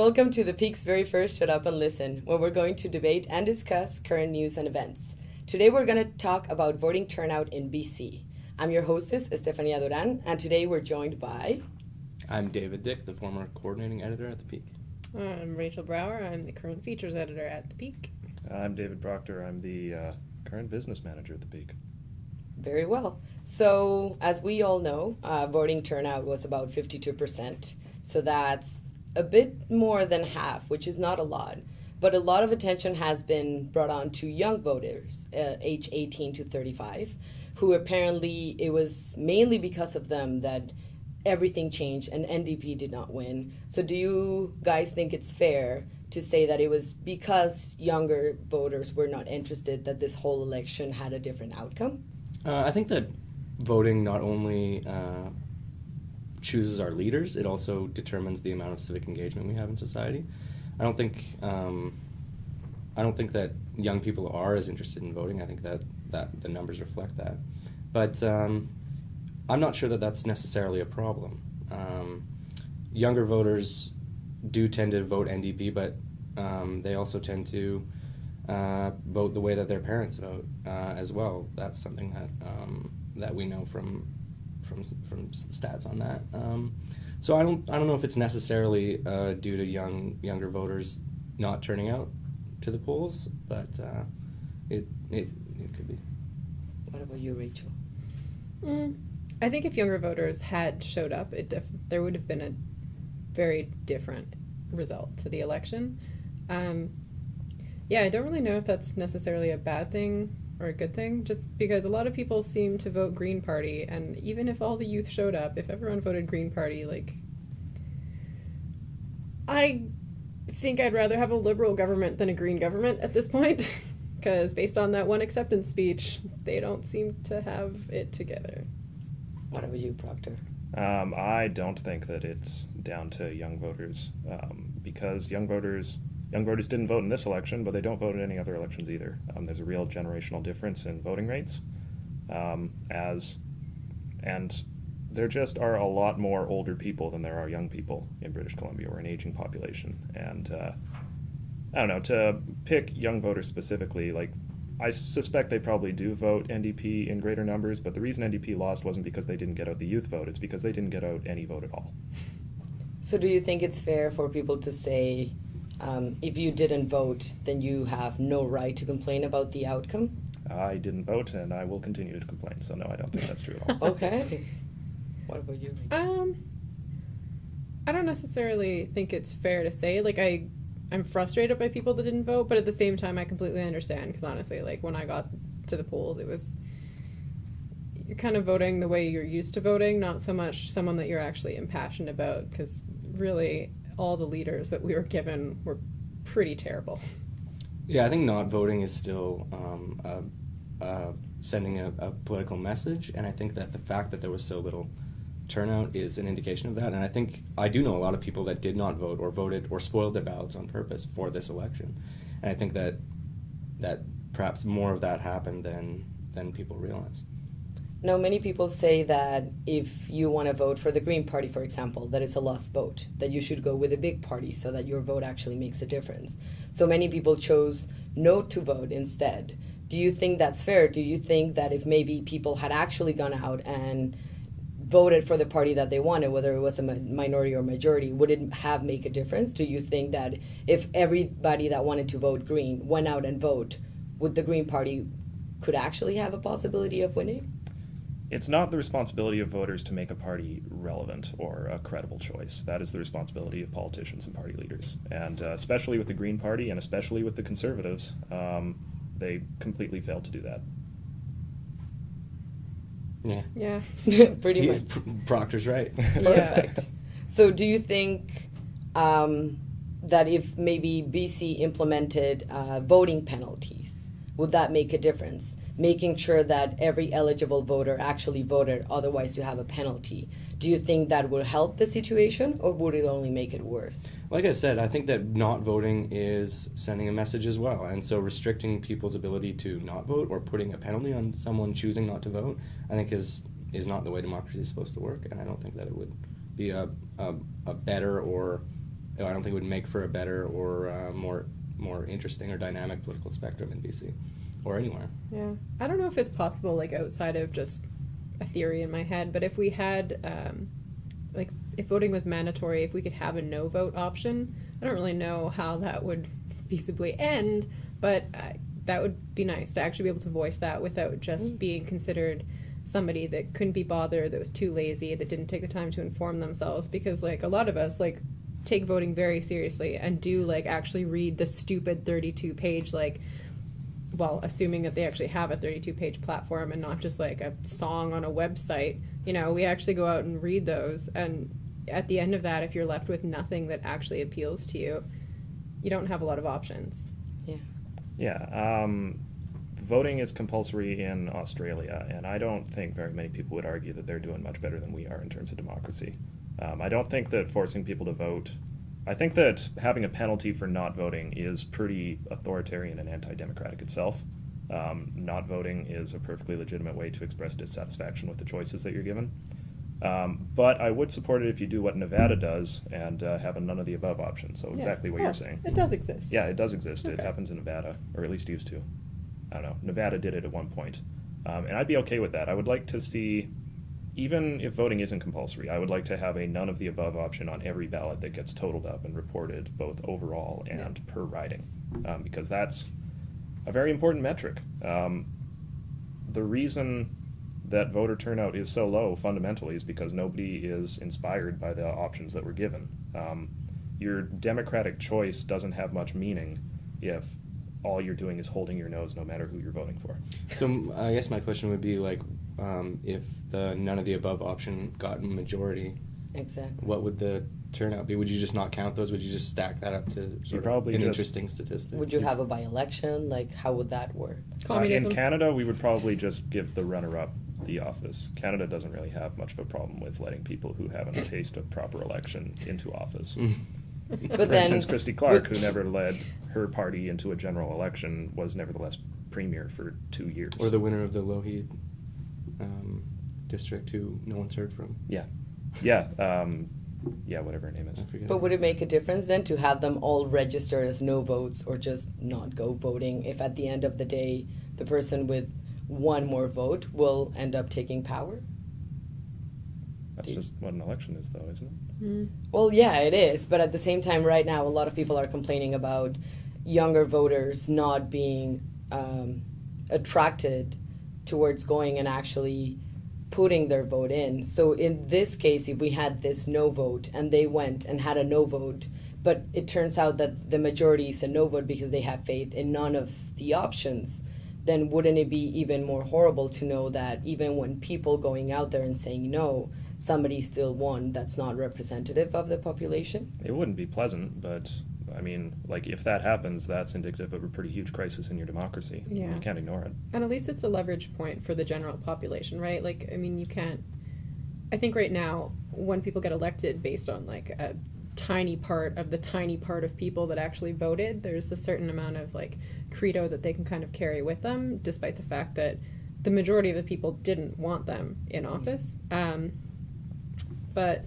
Welcome to the Peak's very first Shut Up and Listen, where we're going to debate and discuss current news and events. Today we're going to talk about voting turnout in BC. I'm your hostess, Estefania Duran, and today we're joined by... I'm David Dick, the former coordinating editor at the Peak. I'm Rachel Brower. I'm the current features editor at the Peak. I'm David Proctor. I'm the current business manager at the Peak. Very well. So, as we all know, voting turnout was about 52%. So that's a bit more than half, which is not a lot. But a lot of attention has been brought on to young voters, age 18 to 35, who apparently it was mainly because of them that everything changed and NDP did not win. So do you guys think it's fair to say that it was because younger voters were not interested that this whole election had a different outcome? I think that voting not only chooses our leaders, it also determines the amount of civic engagement we have in society. I don't think that young people are as interested in voting. I think that the numbers reflect that. But I'm not sure that that's necessarily a problem. Younger voters do tend to vote NDP, but they also tend to vote the way that their parents vote as well. That's something that we know from stats on that. So I don't know if it's necessarily due to younger voters not turning out to the polls, but it could be. What about you, Rachel? I think if younger voters had showed up, there would have been a very different result to the election. I don't really know if that's necessarily a bad thing or a good thing, just because a lot of people seem to vote Green Party, and even if all the youth showed up, if everyone voted Green Party, I think I'd rather have a Liberal government than a Green government at this point, because based on that one acceptance speech, they don't seem to have it together. What about you, Proctor? I don't think that it's down to young voters, because young voters didn't vote in this election, but they don't vote in any other elections either. There's a real generational difference in voting rates, and there just are a lot more older people than there are young people in British Columbia. We're an aging population, and I don't know, to pick young voters specifically, I suspect they probably do vote NDP in greater numbers, but the reason NDP lost wasn't because they didn't get out the youth vote, it's because they didn't get out any vote at all. So do you think it's fair for people to say, if you didn't vote, then you have no right to complain about the outcome? I didn't vote, and I will continue to complain, so no, I don't think that's true at all. Okay. What about you? I don't necessarily think it's fair to say. I'm frustrated by people that didn't vote, but at the same time, I completely understand, because honestly, when I got to the polls, you're kind of voting the way you're used to voting, not so much someone that you're actually impassioned about, because really, all the leaders that we were given were pretty terrible. Yeah, I think not voting is still sending a political message, and I think that the fact that there was so little turnout is an indication of that. And I do know a lot of people that did not vote or voted or spoiled their ballots on purpose for this election, and I think that perhaps more of that happened than people realize. Now, many people say that if you want to vote for the Green Party, for example, that it's a lost vote, that you should go with a big party so that your vote actually makes a difference. So many people chose no to vote instead. Do you think that's fair? Do you think that if maybe people had actually gone out and voted for the party that they wanted, whether it was a minority or majority, would it have made a difference? Do you think that if everybody that wanted to vote Green went out and vote, would the Green Party could actually have a possibility of winning? It's not the responsibility of voters to make a party relevant or a credible choice. That is the responsibility of politicians and party leaders. And especially with the Green Party and especially with the Conservatives, they completely failed to do that. Yeah. Pretty much. Proctor's right. Perfect. So do you think that if maybe BC implemented voting penalties, would that make a difference? Making sure that every eligible voter actually voted, otherwise you have a penalty. Do you think that will help the situation, or would it only make it worse? Like I said, I think that not voting is sending a message as well, and so restricting people's ability to not vote or putting a penalty on someone choosing not to vote, I think is not the way democracy is supposed to work, and I don't think that it would be a better or I don't think it would make for a better or more interesting or dynamic political spectrum in BC or anywhere. Yeah. I don't know if it's possible, like, outside of just a theory in my head, but if we had, like, if voting was mandatory, if we could have a no vote option, I don't really know how that would feasibly end, but that would be nice to actually be able to voice that without just being considered somebody that couldn't be bothered, that was too lazy, that didn't take the time to inform themselves, because, like, a lot of us, like, take voting very seriously and do, like, actually read the stupid 32-page, like, well, assuming that they actually have a 32-page platform and not just, like, a song on a website. You know, we actually go out and read those, and at the end of that, if you're left with nothing that actually appeals to you, you don't have a lot of options. Yeah. Yeah, voting is compulsory in Australia, and I don't think very many people would argue that they're doing much better than we are in terms of democracy. I don't think that forcing people to vote, I think that having a penalty for not voting is pretty authoritarian and anti-democratic itself. Not voting is a perfectly legitimate way to express dissatisfaction with the choices that you're given. But I would support it if you do what Nevada does and have a none of the above option. So exactly what you're saying. It does exist. Yeah, it does exist. Okay. It happens in Nevada, or at least used to. I don't know. Nevada did it at one point. And I'd be okay with that. I would like to see, even if voting isn't compulsory, I would like to have a none of the above option on every ballot that gets totaled up and reported both overall and per riding, because that's a very important metric. The reason that voter turnout is so low fundamentally is because nobody is inspired by the options that were given. Your democratic choice doesn't have much meaning if all you're doing is holding your nose no matter who you're voting for. So I guess my question would be, like, if the none of the above option got a majority, Exactly. what would the turnout be? Would you just not count those? Would you just stack that up to sort probably of an just- interesting statistic? Would you have a by-election? Like, how would that work? Communism. In Canada, we would probably just give the runner-up the office. Canada doesn't really have much of a problem with letting people who haven't tasted a proper election into office. But For then, instance, Christy Clark, who never led her party into a general election, was nevertheless premier for 2 years. Or the winner of the Lougheed district, who no one's heard from. Yeah, whatever her name is. I forget. but would it make a difference then to have them all registered as no votes or just not go voting if at the end of the day the person with one more vote will end up taking power? That's just what an election is, though, isn't it? Well, yeah, it is. But at the same time, right now, a lot of people are complaining about younger voters not being attracted towards going and actually putting their vote in. So in this case, if we had this no vote and they went and had a no vote, but it turns out that the majority is a no vote because they have faith in none of the options, then wouldn't it be even more horrible to know that even when people going out there and saying no, somebody still won that's not representative of the population? It wouldn't be pleasant, but I mean, like, if that happens, that's indicative of a pretty huge crisis in your democracy. Yeah. You can't ignore it. And at least it's a leverage point for the general population, right? Like, I mean, you can't. I think right now, when people get elected based on, like, a tiny part of the tiny part of people that actually voted, there's a certain amount of, like, credo that they can kind of carry with them, despite the fact that the majority of the people didn't want them in office. But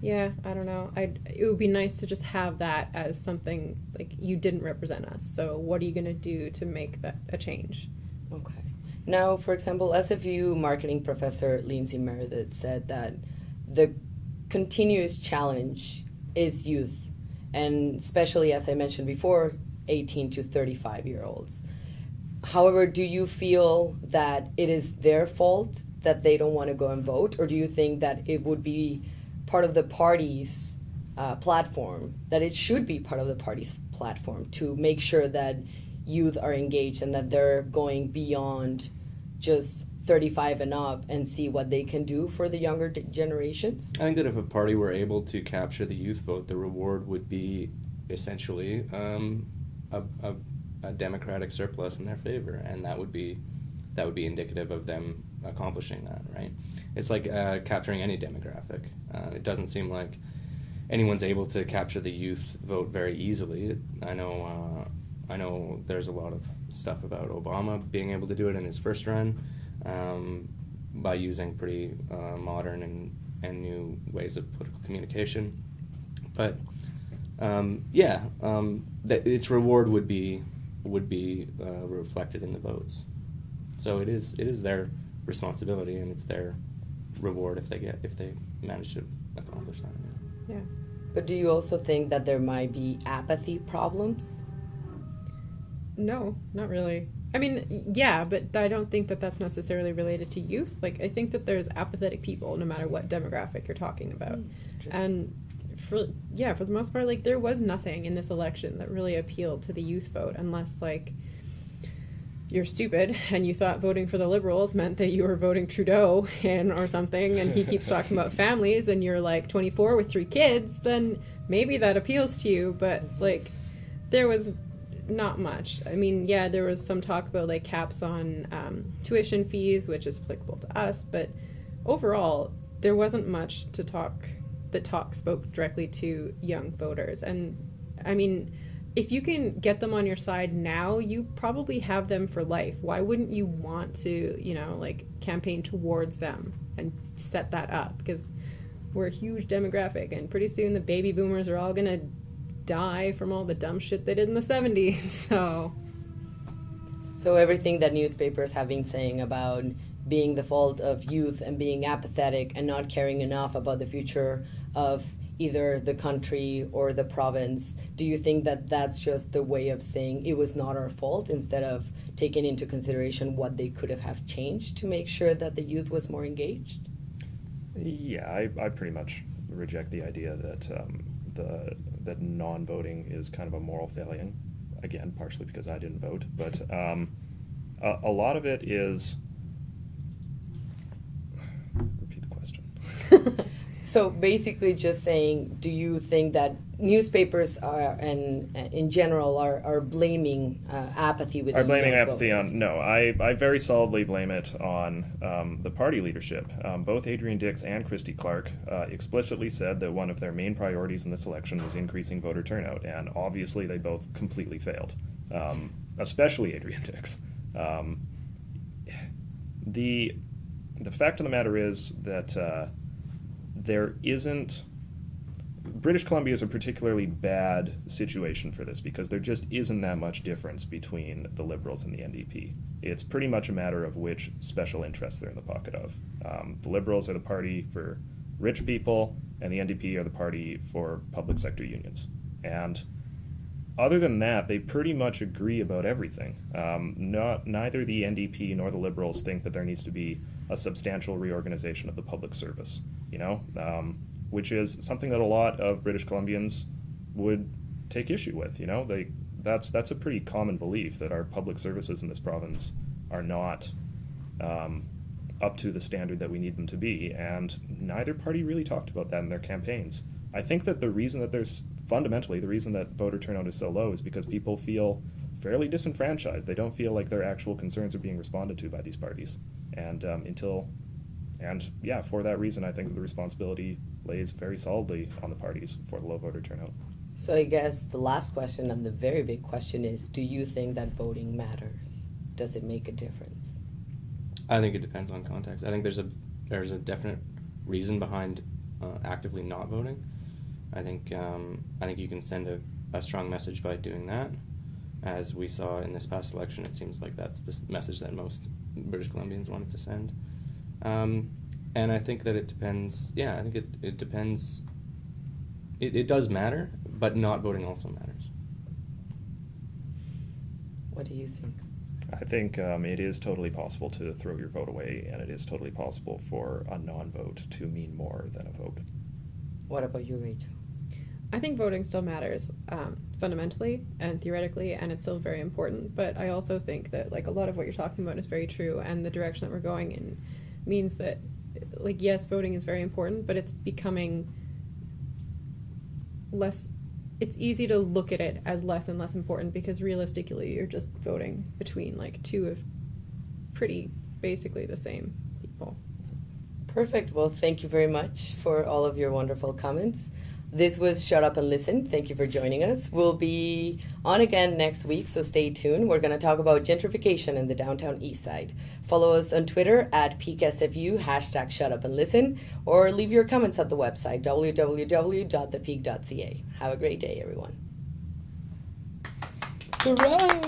yeah, I don't know. It would be nice to just have that as something, like, you didn't represent us. So what are you going to do to make that a change? Okay. Now, for example, SFU marketing professor Lindsay Meredith said that the continuous challenge is youth, and especially, as I mentioned before, 18 to 35-year-olds. However, do you feel that it is their fault that they don't want to go and vote, or do you think that it would be part of the party's platform, that it should be part of the party's platform to make sure that youth are engaged and that they're going beyond just 35 and up and see what they can do for the younger generations? I think that if a party were able to capture the youth vote, the reward would be essentially a democratic surplus in their favor, and that would be indicative of them accomplishing that, right? It's like capturing any demographic. It doesn't seem like anyone's able to capture the youth vote very easily. I know there's a lot of stuff about Obama being able to do it in his first run by using pretty modern and new ways of political communication. But that its reward would be reflected in the votes. So it is their responsibility, and it's their reward if they manage to accomplish that. Yeah. But do you also think that there might be apathy problems? No, not really. I mean, yeah, but I don't think that that's necessarily related to youth. Like, I think that there's apathetic people no matter what demographic you're talking about. And for the most part, like, there was nothing in this election that really appealed to the youth vote, unless, like, you're stupid and you thought voting for the Liberals meant that you were voting Trudeau or something, and he keeps talking about families, and you're like 24 with 3 kids, then maybe that appeals to you. But like, there was not much. I mean, yeah, there was some talk about like caps on tuition fees, which is applicable to us, but overall there wasn't much that spoke directly to young voters. And I mean, if you can get them on your side now, you probably have them for life. Why wouldn't you want to, like, campaign towards them and set that up? Because we're a huge demographic, and pretty soon the baby boomers are all gonna die from all the dumb shit they did in the 70s. So everything that newspapers have been saying about being the fault of youth and being apathetic and not caring enough about the future of either the country or the province, do you think that that's just the way of saying it was not our fault, instead of taking into consideration what they could have changed to make sure that the youth was more engaged? Yeah, I pretty much reject the idea that that non-voting is kind of a moral failing. Again, partially because I didn't vote, but a lot of it is. Repeat the question. So basically just saying, do you think that newspapers are, and in general, are blaming apathy with Are blaming young apathy voters? on, no, I very solidly blame it on the party leadership. Both Adrian Dix and Christy Clark explicitly said that one of their main priorities in this election was increasing voter turnout, and obviously they both completely failed, especially Adrian Dix. The fact of the matter is that there isn't. British Columbia is a particularly bad situation for this because there just isn't that much difference between the Liberals and the NDP. It's pretty much a matter of which special interests they're in the pocket of. The Liberals are the party for rich people, and the NDP are the party for public sector unions. And other than that, they pretty much agree about everything. Neither the NDP nor the Liberals think that there needs to be a substantial reorganization of the public service, which is something that a lot of British Columbians would take issue with. That's a pretty common belief that our public services in this province are not up to the standard that we need them to be, and neither party really talked about that in their campaigns. I think that the reason that voter turnout is so low is because people feel fairly disenfranchised. They don't feel like their actual concerns are being responded to by these parties. And for that reason, I think that the responsibility lays very solidly on the parties for the low voter turnout. So I guess the last question and the very big question is, do you think that voting matters? Does it make a difference? I think it depends on context. I think there's a definite reason behind actively not voting. I think you can send a strong message by doing that. As we saw in this past election, it seems like that's the message that most British Columbians wanted to send. And I think that it depends. Yeah, I think it depends. It does matter, but not voting also matters. What do you think? I think it is totally possible to throw your vote away, and it is totally possible for a non-vote to mean more than a vote. What about you, Rachel? I think voting still matters fundamentally and theoretically, and it's still very important. But I also think that like a lot of what you're talking about is very true, and the direction that we're going in means that, like, yes, voting is very important, but it's becoming less. It's easy to look at it as less and less important because realistically, you're just voting between like two of pretty basically the same people. Perfect. Well, thank you very much for all of your wonderful comments. This was Shut Up and Listen. Thank you for joining us. We'll be on again next week, so stay tuned. We're going to talk about gentrification in the downtown east side. Follow us on Twitter at PeakSFU, hashtag Shut Up and Listen, or leave your comments at the website, www.thepeak.ca. Have a great day, everyone. Hooray!